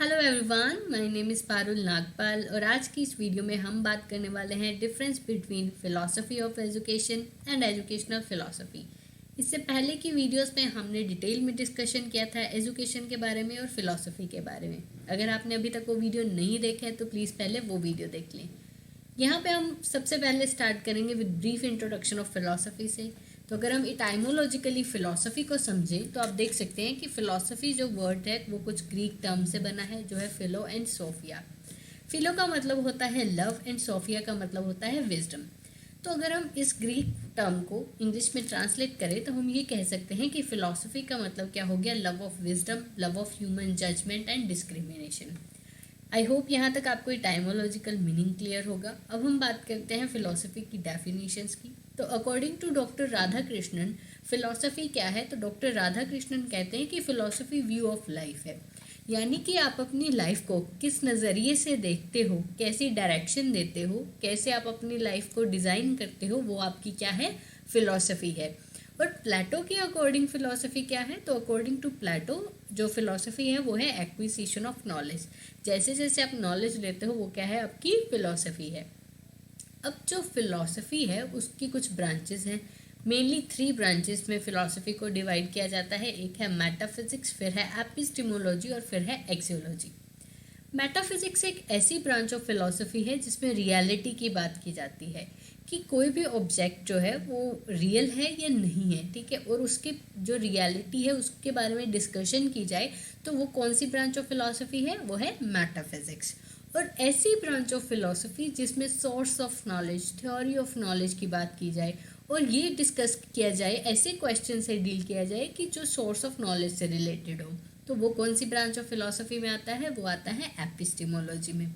Hello everyone, my name is Parul Nagpal और आज की इस वीडियो में हम बात करने वाले हैं difference between philosophy of education and educational philosophy. इससे पहले की वीडियोस में हमने डिटेल में डिस्कशन किया था एजुकेशन के बारे में और फिलॉसफी के बारे में। अगर आपने अभी तक वो वीडियो नहीं देखा है तो प्लीज़ पहले वो वीडियो देख लें। यहाँ पे हम सबसे पहले स्टार्ट करेंगे with brief introduction of philosophy से। तो अगर हम इटाइमोलॉजिकली फ़िलॉसफी को समझें तो आप देख सकते हैं कि फ़िलॉसफी जो वर्ड है वो कुछ ग्रीक टर्म से बना है, जो है फिलो एंड सोफिया। फिलो का मतलब होता है लव एंड सोफिया का मतलब होता है विजडम। तो अगर हम इस ग्रीक टर्म को इंग्लिश में ट्रांसलेट करें तो हम ये कह सकते हैं कि फ़िलॉसफी का मतलब क्या हो गया, love of wisdom, love of human judgement and discrimination. I hope यहाँ तक आपको टाइमोलॉजिकल मीनिंग क्लियर होगा। अब हम बात करते हैं फिलॉसफी की डेफिनेशंस की। तो according to doctor Radha Krishnan philosophy क्या है, तो डॉक्टर राधा कृष्णन कहते हैं कि फिलॉसफी व्यू ऑफ लाइफ है, यानी कि आप अपनी लाइफ को किस नज़रिए से देखते हो, कैसी डायरेक्शन देते हो, कैसे आप अपनी लाइफ को डिज़ाइन करते हो, वो आपकी क्या है, फिलॉसफी है। और प्लेटो के अकॉर्डिंग फिलॉसफी क्या है, तो अकॉर्डिंग टू प्लेटो जो फिलॉसफी है वो है एक्विजिशन ऑफ नॉलेज। जैसे जैसे आप नॉलेज लेते हो वो क्या है, आपकी फिलॉसफी है। अब जो फिलॉसफी है उसकी कुछ ब्रांचेस हैं, मेनली 3 ब्रांचेस में फिलॉसफी को डिवाइड किया जाता है। एक है मेटाफिजिक्स, फिर है एपिस्टिमोलॉजी और फिर है एक्सियोलॉजी। मेटाफिजिक्स एक ऐसी ब्रांच ऑफ फिलॉसफी है जिसमें रियलिटी की बात की जाती है कि कोई भी ऑब्जेक्ट जो है वो रियल है या नहीं है, ठीक है, और उसके जो रियलिटी है उसके बारे में डिस्कशन की जाए तो वो कौन सी ब्रांच ऑफ फिलॉसफी है, वो है मेटाफिजिक्स। और ऐसी ब्रांच ऑफ फिलॉसफी जिसमें source of knowledge, theory of knowledge की बात की जाए और ये डिस्कस किया जाए, ऐसे क्वेश्चन से डील किया जाए कि जो सोर्स ऑफ नॉलेज से रिलेटेड हो, तो वो कौन सी ब्रांच ऑफ फिलॉसफी में आता है, वो आता है एपिस्टिमोलॉजी में।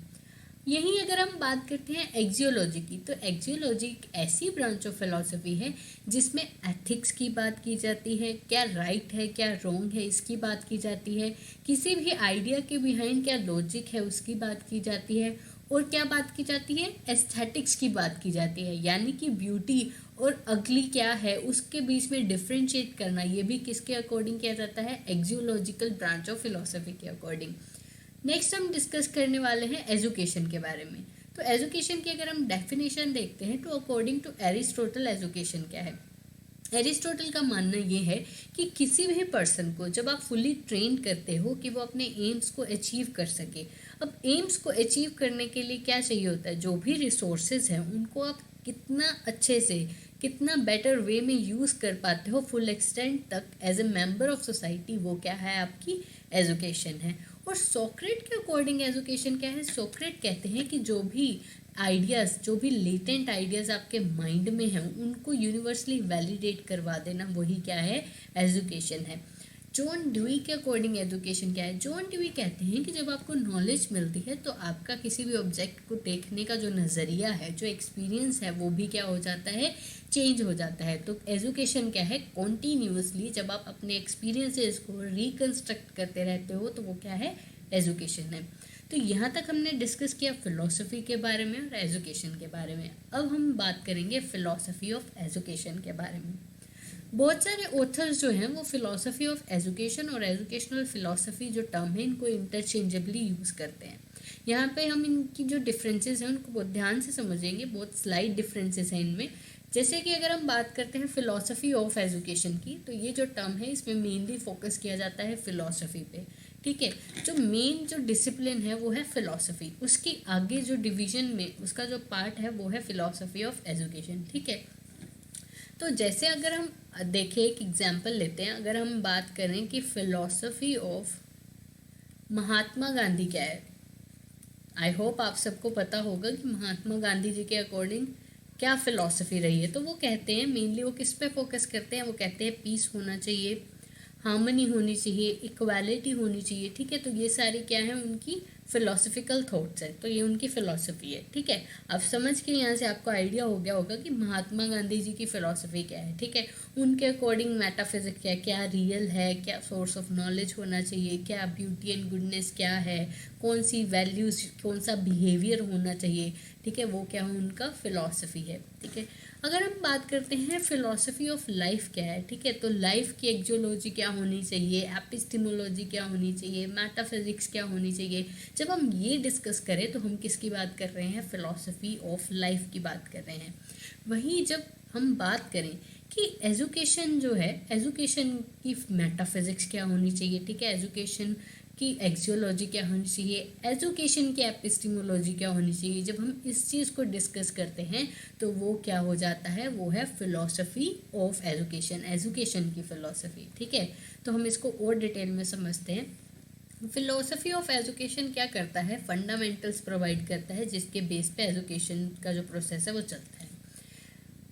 यहीं अगर हम बात करते हैं एक्सियोलॉजी की, तो एक्सियोलॉजी एक ऐसी ब्रांच ऑफ फिलॉसफी है जिसमें एथिक्स की बात की जाती है, क्या राइट है क्या रॉन्ग है इसकी बात की जाती है, किसी भी आइडिया के बिहाइंड क्या लॉजिक है उसकी बात की जाती है, और क्या बात की जाती है, एस्थेटिक्स की बात की जाती है, यानी कि ब्यूटी और अगली क्या है उसके बीच में डिफ्रेंशिएट करना, ये भी किसके अकॉर्डिंग किया जाता है, एक्सियोलॉजिकल ब्रांच ऑफ फिलॉसफी के अकॉर्डिंग। नेक्स्ट हम डिस्कस करने वाले हैं एजुकेशन के बारे में। तो एजुकेशन की अगर हम डेफिनेशन देखते हैं तो अकॉर्डिंग टू एरिस्टोटल एजुकेशन क्या है, एरिस्टोटल का मानना ये है कि किसी भी पर्सन को जब आप फुली ट्रेन करते हो कि वो अपने एम्स को अचीव कर सके। अब एम्स को अचीव करने के लिए क्या चाहिए होता है, जो भी रिसोर्सेज हैं उनको आप कितना अच्छे से, कितना बेटर वे में यूज़ कर पाते हो फुल एक्सटेंट तक as a member of society, वो क्या है, आपकी एजुकेशन है। और सोक्रेट के अकॉर्डिंग एजुकेशन क्या है, सोक्रेट कहते हैं कि जो भी आइडियाज़, जो भी लेटेंट आइडियाज़ आपके माइंड में हैं उनको यूनिवर्सली वैलिडेट करवा देना, वही क्या है, एजुकेशन है। जॉन ड्यूई के अकॉर्डिंग एजुकेशन क्या है, जॉन ड्यूई कहते हैं कि जब आपको नॉलेज मिलती है तो आपका किसी भी ऑब्जेक्ट को देखने का जो नज़रिया है, जो एक्सपीरियंस है, वो भी क्या हो जाता है, चेंज हो जाता है। तो एजुकेशन क्या है, कॉन्टीन्यूसली जब आप अपने एक्सपीरियंसेस को रिकन्स्ट्रक्ट करते रहते हो तो वो क्या है, एजुकेशन है। तो यहाँ तक हमने डिस्कस किया फिलॉसफी के बारे में और एजुकेशन के बारे में। अब हम बात करेंगे फिलॉसफी ऑफ एजुकेशन के बारे में। बहुत सारे ऑथर्स जो हैं वो फिलॉसफी ऑफ एजुकेशन और एजुकेशनल फिलॉसफी जो टर्म है इनको इंटरचेंजेबली यूज़ करते हैं। यहाँ पे हम इनकी जो डिफरेंसेस हैं उनको बहुत ध्यान से समझेंगे, बहुत स्लाइट डिफरेंसेस हैं इनमें। जैसे कि अगर हम बात करते हैं फिलॉसफी ऑफ एजुकेशन की, तो ये जो टर्म है इसमें मेनली फोकस किया जाता है फिलॉसफी पे, ठीक है। जो मेन जो डिसिप्लिन है वो है फिलॉसफी, उसकी आगे जो डिवीजन में उसका जो पार्ट है वो है फिलॉसफी ऑफ एजुकेशन, ठीक है। तो जैसे अगर हम देखें, एक एग्जांपल लेते हैं, अगर हम बात करें कि फिलॉसफी ऑफ महात्मा गांधी क्या है। आई होप आप सबको पता होगा कि महात्मा गांधी जी के अकॉर्डिंग क्या फ़िलॉसफी रही है। तो वो कहते हैं, मेनली वो किस पे फोकस करते हैं, वो कहते हैं पीस होना चाहिए, हार्मनी होनी चाहिए, इक्वालिटी होनी चाहिए, ठीक है। तो ये सारी क्या है, उनकी फिलोसफिकल थॉट्स है, तो ये उनकी फ़िलॉसफ़ी है। ठीक है, अब समझ के यहाँ से आपको आइडिया हो गया होगा कि महात्मा गांधी जी की फ़िलॉसफ़ी क्या है। ठीक है, उनके अकॉर्डिंग मेटाफिजिक्स क्या रियल है, क्या सोर्स ऑफ नॉलेज होना चाहिए, क्या ब्यूटी एंड गुडनेस क्या है, कौन सी वैल्यूज़, कौन सा बिहेवियर होना चाहिए। ठीक है, वो क्या है, उनका फ़िलॉसफ़ी है। ठीक है, अगर हम बात करते हैं फ़िलॉसफ़ी ऑफ लाइफ क्या है। ठीक है, तो लाइफ की एक्जियोलॉजी क्या होनी चाहिए, एपिस्टेमोलॉजी क्या होनी चाहिए, मेटाफिजिक्स क्या होनी चाहिए। जब हम ये डिस्कस करें तो हम किसकी बात कर रहे हैं, फ़िलॉसफ़ी ऑफ लाइफ की बात कर रहे हैं। वहीं जब हम बात करें कि एजुकेशन जो है, एजुकेशन की मेटाफिजिक्स क्या होनी चाहिए। ठीक है, एजुकेशन की एक्सियोलॉजी क्या होनी चाहिए, एजुकेशन की एपिस्टेमोलॉजी क्या होनी चाहिए। जब हम इस चीज़ को डिस्कस करते हैं तो वो क्या हो जाता है, वो है फ़िलॉसफ़ी ऑफ एजुकेशन, एजुकेशन की फ़िलॉसफ़ी। ठीक है, तो हम इसको और डिटेल में समझते हैं। फ़िलॉसफ़ी ऑफ एजुकेशन क्या करता है, फंडामेंटल्स प्रोवाइड करता है जिसके बेस पे एजुकेशन का जो प्रोसेस है वो चलता है।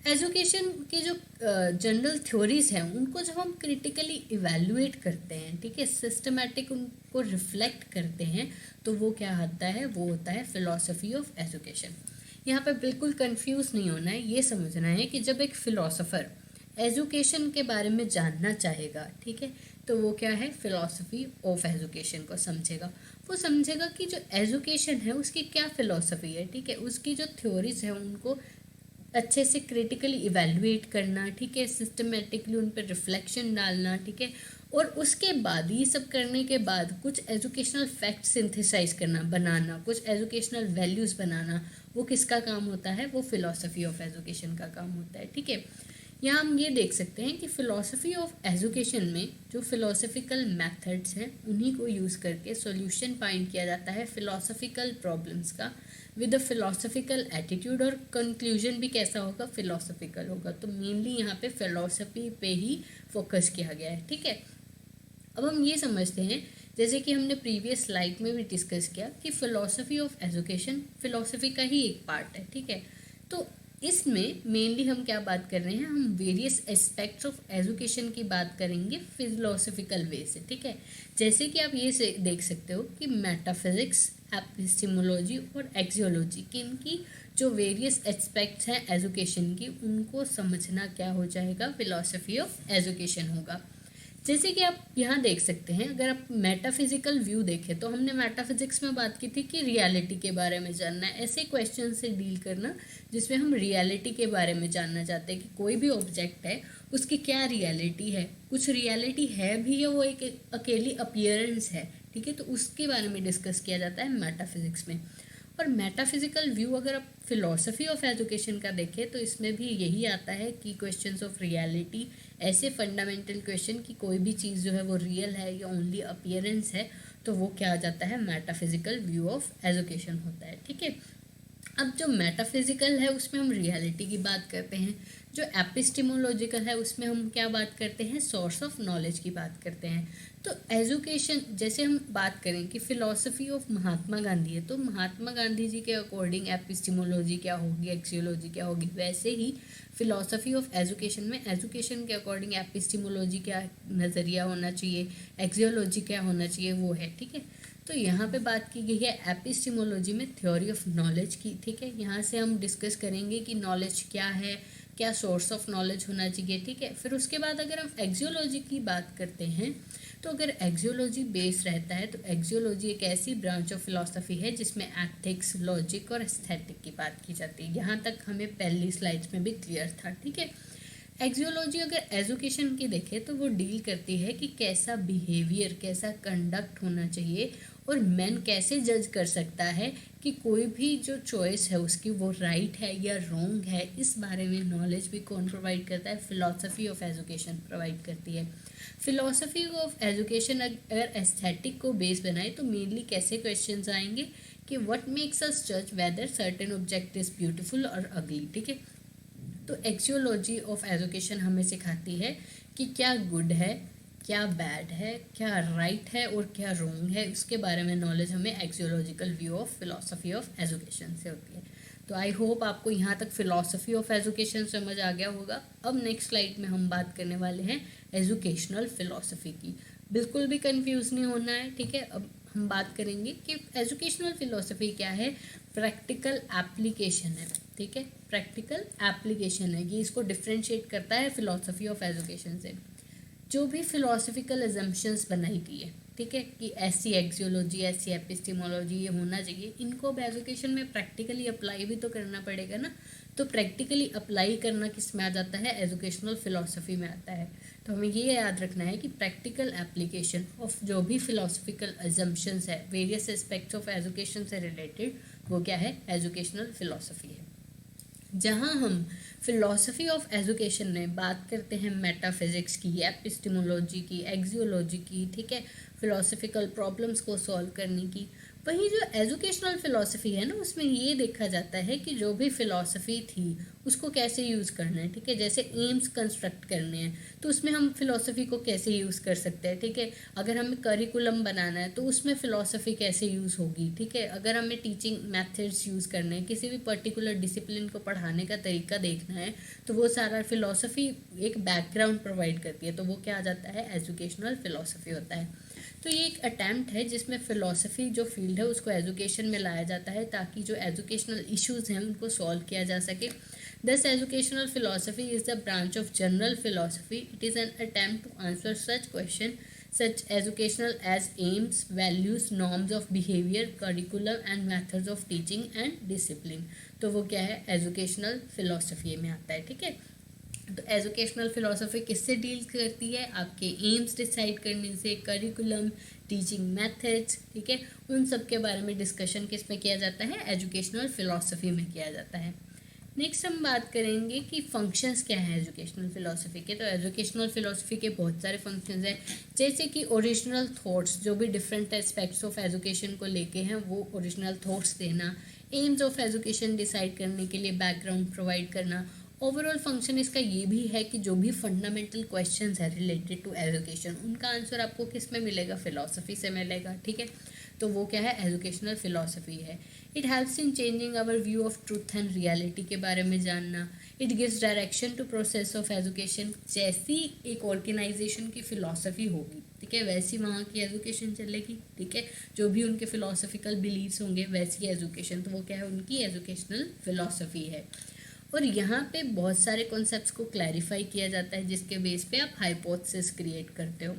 एजुकेशन के जो जनरल थ्योरीज हैं उनको जब हम क्रिटिकली इवैल्यूएट करते हैं, ठीक है, सिस्टमैटिक उनको रिफ्लेक्ट करते हैं, तो वो क्या आता है, वो होता है फ़िलॉसफ़ी ऑफ एजुकेशन। यहाँ पे बिल्कुल कंफ्यूज नहीं होना है, ये समझना है कि जब एक फ़िलॉसफ़र एजुकेशन के बारे में जानना चाहेगा, ठीक है, तो वो क्या है, फ़िलॉसफ़ी ऑफ एजुकेशन को समझेगा। वो समझेगा कि जो एजुकेशन है उसकी क्या फ़िलॉसफ़ी है। ठीक है, उसकी जो थ्योरीज है उनको अच्छे से क्रिटिकली इवैल्यूएट करना, ठीक है, सिस्टमेटिकली उन पर रिफ्लेक्शन डालना। ठीक है, और उसके बाद ये सब करने के बाद कुछ एजुकेशनल फैक्ट सिंथेसाइज करना, बनाना, कुछ एजुकेशनल वैल्यूज़ बनाना, वो किसका काम होता है, वो फ़िलॉसफ़ी ऑफ एजुकेशन का काम होता है। ठीक है, यहाँ हम ये देख सकते हैं कि फ़िलॉसफ़ी ऑफ एजुकेशन में जो फ़िलोसफिकल मेथड्स हैं उन्हीं को यूज़ करके सॉल्यूशन फाइंड किया जाता है फ़िलोसफिकल प्रॉब्लम्स का विद अ फिलोसफिकल एटीट्यूड, और कंक्लूजन भी कैसा होगा, फिलोसफिकल होगा। तो मेनली यहाँ पे फिलोसफी पे ही फोकस किया गया है। ठीक है, अब हम ये समझते हैं, जैसे कि हमने प्रीवियस स्लाइड में भी डिस्कस किया कि फ़िलोसफी ऑफ एजुकेशन फ़िलोसफी का ही एक पार्ट है। ठीक है, तो इसमें मेनली हम क्या बात कर रहे हैं, हम वेरियस एस्पेक्ट्स ऑफ एजुकेशन की बात करेंगे फिलोसफिकल वे से। ठीक है, जैसे कि आप ये से देख सकते हो कि मेटाफिजिक्स, एपिस्टेमोलॉजी और एक्सियोलॉजी की इनकी जो वेरियस एस्पेक्ट्स हैं एजुकेशन की, उनको समझना क्या हो जाएगा, फिलोसफी ऑफ एजुकेशन होगा। जैसे कि आप यहाँ देख सकते हैं, अगर आप मेटाफिजिकल व्यू देखें तो हमने मेटाफिजिक्स में बात की थी कि रियलिटी के बारे में जानना है, ऐसे क्वेश्चन से डील करना जिसमें हम रियलिटी के बारे में जानना चाहते हैं कि कोई भी ऑब्जेक्ट है उसकी क्या रियलिटी है, कुछ रियलिटी है भी या वो एक अकेली अपीयरेंस है। ठीक है, तो उसके बारे में डिस्कस किया जाता है मेटाफिजिक्स में। और मेटाफिजिकल व्यू अगर आप फिलोसफी ऑफ एजुकेशन का देखें तो इसमें भी यही आता है कि क्वेश्चंस ऑफ रियलिटी, ऐसे फंडामेंटल क्वेश्चन कि कोई भी चीज़ जो है वो रियल है या ओनली अपीयरेंस है, तो वो क्या आ जाता है, मेटाफिजिकल व्यू ऑफ एजुकेशन होता है। ठीक है, अब जो मेटाफिजिकल है उसमें हम रियलिटी की बात करते हैं, जो एपिस्टेमोलॉजिकल है उसमें हम क्या बात करते हैं, सोर्स ऑफ नॉलेज की बात करते हैं। तो एजुकेशन, जैसे हम बात करें कि फ़िलॉसफी ऑफ महात्मा गांधी है, तो महात्मा गांधी जी के अकॉर्डिंग एपिस्टेमोलॉजी क्या होगी, एक्सियोलॉजी क्या होगी, वैसे ही फ़िलॉसफी ऑफ एजुकेशन में एजुकेशन के अकॉर्डिंग एपिस्टेमोलॉजी क्या नज़रिया होना चाहिए, एक्सियोलॉजी क्या होना चाहिए, वो है। ठीक है, तो यहाँ पे बात की गई है एपिस्टेमोलॉजी में थ्योरी ऑफ नॉलेज की। ठीक है, यहाँ से हम डिस्कस करेंगे कि नॉलेज क्या है, क्या सोर्स ऑफ नॉलेज होना चाहिए। ठीक है, फिर उसके बाद अगर हम एक्सियोलॉजी की बात करते हैं तो अगर एक्सियोलॉजी बेस रहता है तो एक्सियोलॉजी एक ऐसी ब्रांच ऑफ फिलॉसफी है जिसमें एथिक्स, लॉजिक और एस्थेटिक की बात की जाती है। यहाँ तक हमें पहली स्लाइड्स में भी क्लियर था। ठीक है, एक्सियोलॉजी अगर एजुकेशन की देखें तो वो डील करती है कि कैसा बिहेवियर, कैसा कंडक्ट होना चाहिए और मैन कैसे जज कर सकता है कि कोई भी जो चॉइस है उसकी वो राइट है या रॉन्ग है। इस बारे में नॉलेज भी कौन प्रोवाइड करता है, फिलॉसफी ऑफ एजुकेशन प्रोवाइड करती है। फिलॉसफी ऑफ एजुकेशन अगर एस्थेटिक को बेस बनाए तो मेनली कैसे क्वेश्चंस आएंगे कि व्हाट मेक्स अस जज whether certain object is beautiful और अगली। ठीक है, तो एक्सियोलॉजी ऑफ एजुकेशन हमें सिखाती है कि क्या गुड है, क्या बैड है, क्या राइट है और क्या रॉन्ग है, उसके बारे में नॉलेज हमें axiological view of philosophy of education से होती है। तो आई होप आपको यहाँ तक फिलॉसफी ऑफ एजुकेशन समझ आ गया होगा। अब नेक्स्ट स्लाइड में हम बात करने वाले हैं एजुकेशनल फिलॉसफी की। बिल्कुल भी कंफ्यूज नहीं होना है। ठीक है, अब हम बात करेंगे कि एजुकेशनल फिलोसफी क्या है, प्रैक्टिकल एप्लीकेशन है, ठीक है, प्रैक्टिकल एप्लीकेशन है, ये इसको डिफ्रेंशिएट करता है फिलोसफी ऑफ एजुकेशन से। जो भी फिलोसफिकल एजम्पशंस बनाई गई है, ठीक है, कि ऐसी एक्सियोलॉजी ऐसी एपिस्टेमोलॉजी ये होना चाहिए, इनको अब एजुकेशन में प्रैक्टिकली अप्लाई भी तो करना पड़ेगा ना। तो प्रैक्टिकली अप्लाई करना किस में आ जाता है, एजुकेशनल फिलोसफी में आता है। तो हमें ये याद रखना है कि प्रैक्टिकल एप्लीकेशन ऑफ जो भी फिलोसफिकल एजम्पशंस है वेरियस एस्पेक्ट्स ऑफ एजुकेशन से रिलेटेड, वो क्या है, एजुकेशनल फिलोसफी है। जहाँ हम फिलॉसफी ऑफ एजुकेशन में बात करते हैं मेटाफिजिक्स की, एपिस्टेमोलॉजी की, एक्सियोलॉजी की, ठीक है, फिलोसफिकल प्रॉब्लम्स को सॉल्व करने की, वहीं जो एजुकेशनल फिलॉसफी है ना, उसमें ये देखा जाता है कि जो भी फिलॉसफी थी उसको कैसे यूज़ करना है, ठीक है, जैसे एम्स कंस्ट्रक्ट करने हैं तो उसमें हम फिलॉसफी को कैसे यूज़ कर सकते हैं, ठीक है, अगर हमें करिकुलम बनाना है तो उसमें फिलॉसफी कैसे यूज़ होगी, ठीक है, अगर हमें टीचिंग मेथड्स यूज़ करने हैं, किसी भी पर्टिकुलर डिसिप्लिन को पढ़ाने का तरीका देखना है, तो वो सारा फिलॉसफी एक बैकग्राउंड प्रोवाइड करती है, तो वो क्या आ जाता है, एजुकेशनल फिलॉसफी होता है। तो ये एक अटैम्प्ट है जिसमें फ़िलॉसफी जो फील्ड है उसको एजुकेशन में लाया जाता है ताकि जो एजुकेशनल इश्यूज़ हैं उनको सॉल्व किया जा सके। This educational philosophy is the branch of general philosophy. It is an attempt to answer such question such educational as aims, values, norms of behavior, curriculum and methods of teaching and discipline। तो वो क्या है, educational philosophy में आता है, ठीक है। तो एजुकेशनल फिलॉसफी किससे डील करती है, आपके एम्स डिसाइड करने से, करिकुलम, टीचिंग मेथड्स, ठीक है, उन सब के बारे में डिस्कशन किस में किया जाता है, एजुकेशनल फिलॉसफी में किया जाता है। नेक्स्ट हम बात करेंगे कि फंक्शंस क्या है एजुकेशनल फिलॉसफी के। तो एजुकेशनल फिलॉसफी के बहुत सारे फंक्शंस हैं, जैसे कि ओरिजिनल थॉट्स, जो भी डिफरेंट एस्पेक्ट्स ऑफ एजुकेशन को लेके हैं वो ओरिजिनल थॉट्स देना, एम्स ऑफ एजुकेशन डिसाइड करने के लिए बैकग्राउंड प्रोवाइड करना। ओवरऑल फंक्शन इसका ये भी है कि जो भी फंडामेंटल क्वेश्चंस है रिलेटेड टू एजुकेशन उनका आंसर आपको किस में मिलेगा, फिलॉसफी से मिलेगा, ठीक है। तो वो क्या है, एजुकेशनल फिलॉसफी है। It helps in changing our view of truth and reality के बारे में जानना। It gives direction to process of education. जैसी एक ऑर्गेनाइजेशन की फिलॉसफी होगी, ठीक है, वैसी वहाँ की एजुकेशन चलेगी, ठीक है, जो भी उनके फिलॉसफिकल बिलीव्स होंगे वैसी एजुकेशन, तो वो क्या है, उनकी एजुकेशनल फिलॉसफी है। और यहाँ पे बहुत सारे कॉन्सेप्ट्स को क्लैरिफाई किया जाता है जिसके बेस पे आप हाइपोथेसिस क्रिएट करते हो।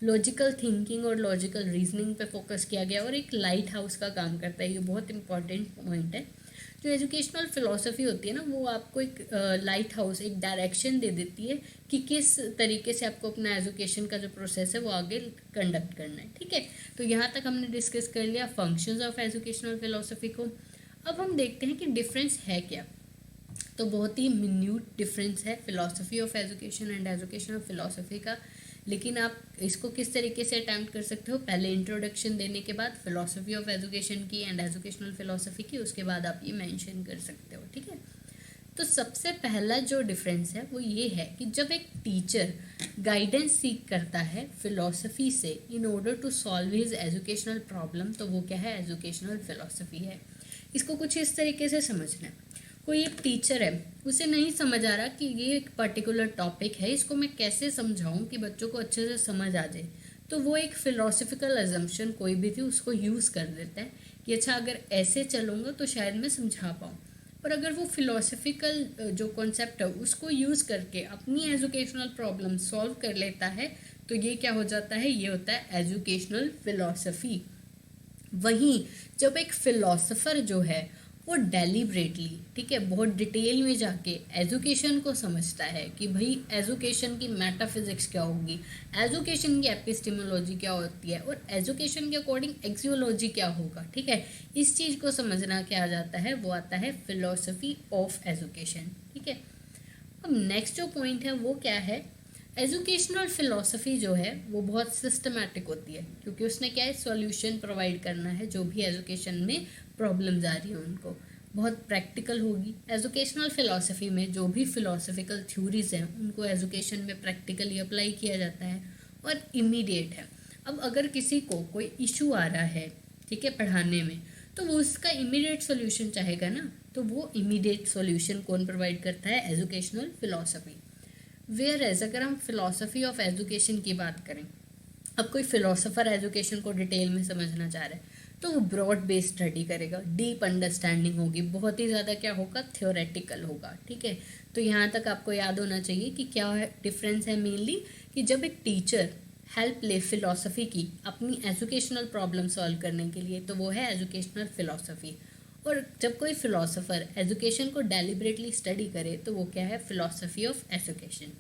लॉजिकल थिंकिंग और लॉजिकल रीजनिंग पे फोकस किया गया और एक लाइट हाउस का काम करता है, ये बहुत इंपॉर्टेंट पॉइंट है। जो एजुकेशनल फिलॉसफी होती है ना, वो आपको एक लाइट हाउस, एक डायरेक्शन दे देती है कि किस तरीके से आपको अपना एजुकेशन का जो प्रोसेस है वो आगे कंडक्ट करना है, ठीक है। तो यहाँ तक हमने डिस्कस कर लिया फंक्शंस ऑफ एजुकेशनल फिलॉसफी को। अब हम देखते हैं कि डिफरेंस है क्या। तो बहुत ही मिन्यूट डिफरेंस है philosophy of education and educational philosophy का, लेकिन आप इसको किस तरीके से अटैम्प्ट कर सकते हो, पहले इंट्रोडक्शन देने के बाद फिलॉसफी ऑफ एजुकेशन की एंड एजुकेशनल फिलॉसफी की, उसके बाद आप ये मेंशन कर सकते हो, ठीक है। तो सबसे पहला जो डिफरेंस है वो ये है कि जब एक टीचर गाइडेंस सीख करता है फिलॉसफी से in order to solve his educational problem, तो वो क्या है, एजुकेशनल फिलॉसफी है। इसको कुछ इस तरीके से समझना है, कोई एक टीचर है, उसे नहीं समझ आ रहा कि ये एक पर्टिकुलर टॉपिक है, इसको मैं कैसे समझाऊं कि बच्चों को अच्छे से समझ आ जाए, तो वो एक फिलोसफिकल अजम्पशन कोई भी थी उसको यूज़ कर देता है कि अच्छा अगर ऐसे चलूँगा तो शायद मैं समझा पाऊँ। और अगर वो फिलोसफिकल जो कॉन्सेप्ट है उसको यूज़ करके अपनी एजुकेशनल प्रॉब्लम सॉल्व कर लेता है, तो ये क्या हो जाता है, ये होता है एजुकेशनल फिलोसफी। वहीं जब एक फिलोसफर जो है वो डेलिब्रेटली, ठीक है, बहुत डिटेल में जाके एजुकेशन को समझता है कि भाई एजुकेशन की मेटाफिजिक्स क्या होगी, एजुकेशन की एपिस्टेमोलॉजी क्या होती है और एजुकेशन के अकॉर्डिंग एक्सियोलॉजी क्या होगा, ठीक है, इस चीज़ को समझना क्या आ जाता है, वो आता है फिलोसफी ऑफ एजुकेशन, ठीक है। अब नेक्स्ट जो पॉइंट है वो क्या है, एजुकेशनल फिलॉसफी जो है वो बहुत सिस्टमैटिक होती है क्योंकि उसने क्या है, सॉल्यूशन प्रोवाइड करना है जो भी एजुकेशन में प्रॉब्लम्स आ रही हैं उनको, बहुत प्रैक्टिकल होगी। एजुकेशनल फिलॉसफी में जो भी फिलोसफिकल थ्योरीज हैं उनको एजुकेशन में प्रैक्टिकली अप्लाई किया जाता है और इमीडिएट है। अब अगर किसी को कोई इशू आ रहा है, ठीक है, पढ़ाने में, तो वो उसका इमीडिएट सॉल्यूशन चाहेगा ना, तो वो इमीडिएट सॉल्यूशन कौन प्रोवाइड करता है, एजुकेशनल फिलॉसफी। वेयर एज अगर हम फिलॉसफी ऑफ एजुकेशन की बात करें अब कोई फिलोसोफर एजुकेशन को डिटेल में समझना चाह रहा है तो वो ब्रॉड बेस्ड स्टडी करेगा, डीप अंडरस्टैंडिंग होगी, बहुत ही ज़्यादा क्या होगा, थ्योरेटिकल होगा। ठीक है, तो यहाँ तक आपको याद होना चाहिए कि क्या डिफरेंस है मेनली, कि जब एक टीचर हेल्प ले फिलॉसफी की अपनी एजुकेशनल प्रॉब्लम सॉल्व करने के लिए तो वो है एजुकेशनल फिलॉसफी, और जब कोई फिलोसोफर एजुकेशन को डेलिबरेटली स्टडी करे तो वो क्या है, फिलॉसफी ऑफ एजुकेशन।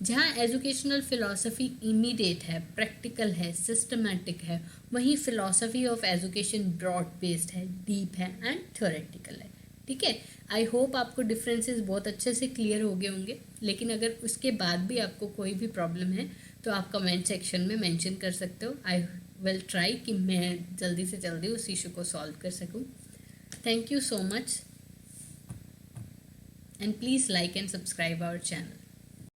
जहाँ एजुकेशनल फिलॉसफी इमीडिएट है, प्रैक्टिकल है, सिस्टमैटिक है, वहीं philosophy of education broad based है, डीप है एंड थ्योरेटिकल है। ठीक है, आई होप आपको डिफरेंसेस बहुत अच्छे से क्लियर हो गए होंगे, लेकिन अगर उसके बाद भी आपको कोई भी प्रॉब्लम है तो आप कमेंट सेक्शन में मेंशन कर सकते हो। आई विल ट्राई कि मैं जल्दी से जल्दी उस इशू को सॉल्व कर सकूँ। Thank you so much, and please like and subscribe our channel.